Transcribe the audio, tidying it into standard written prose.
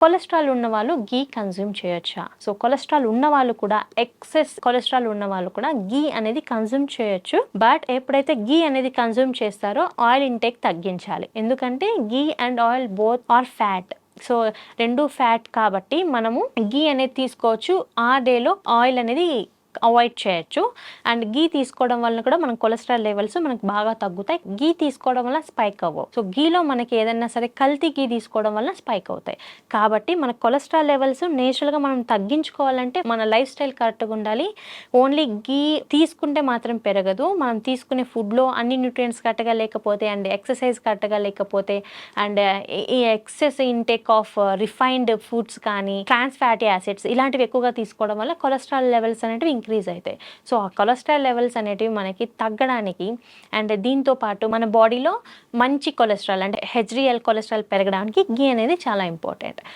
Cholesterol ఉన్న వాళ్ళు గీ consume చేయొచ్చా? సో కొలెస్ట్రాల్ ఉన్న వాళ్ళు కూడా ఎక్సెస్ కొలెస్ట్రాల్ ఉన్న వాళ్ళు కూడా గీ అనేది కన్జ్యూమ్ చేయొచ్చు. బట్ ఎప్పుడైతే గీ అనేది కన్జ్యూమ్ చేస్తారో ఆయిల్ ఇంటేక్ తగ్గించాలి. ఎందుకంటే ghee and oil both are fat. So 2 fat కాబట్టి మనము గీ అనేది తీసుకోవచ్చు. ఆ డేలో ఆయిల్ అనేది అవాయిడ్ చేయొచ్చు. అండ్ గీ తీసుకోవడం వల్ల కూడా మన కొలెస్ట్రాల్ లెవెల్స్ మనకు బాగా తగ్గుతాయి. గీ తీసుకోవడం వల్ల స్పైక్ అవ్వవు. సో గీలో మనకి ఏదైనా సరే కల్తీ గీ తీసుకోవడం వల్ల స్పైక్ అవుతాయి. కాబట్టి మన కొలెస్ట్రాల్ లెవెల్స్ నేచురల్గా మనం తగ్గించుకోవాలంటే మన లైఫ్ స్టైల్ కరెక్ట్గా ఉండాలి. ఓన్లీ గీ తీసుకుంటే మాత్రం పెరగదు. మనం తీసుకునే ఫుడ్లో అన్ని న్యూట్రియంట్స్ కరెక్ట్గా లేకపోతే అండ్ ఎక్సర్సైజ్ కరెక్ట్గా లేకపోతే అండ్ ఈ excess intake of refined foods కానీ ట్రాన్స్ ఫ్యాటీ యాసిడ్స్ ఇలాంటివి ఎక్కువగా తీసుకోవడం వల్ల కొలెస్ట్రాల్ లెవెల్స్ అనేటివి ఇంక్రీజ్ అవుతాయి. సో ఆ కొలెస్ట్రాల్ లెవెల్స్ అనేటివి మనకి తగ్గడానికి అండ్ దీంతో పాటు మన బాడీలో మంచి కొలెస్ట్రాల్ అంటే హెచ్డిఎల్ కొలెస్ట్రాల్ పెరగడానికి గీ అనేది చాలా ఇంపార్టెంట్.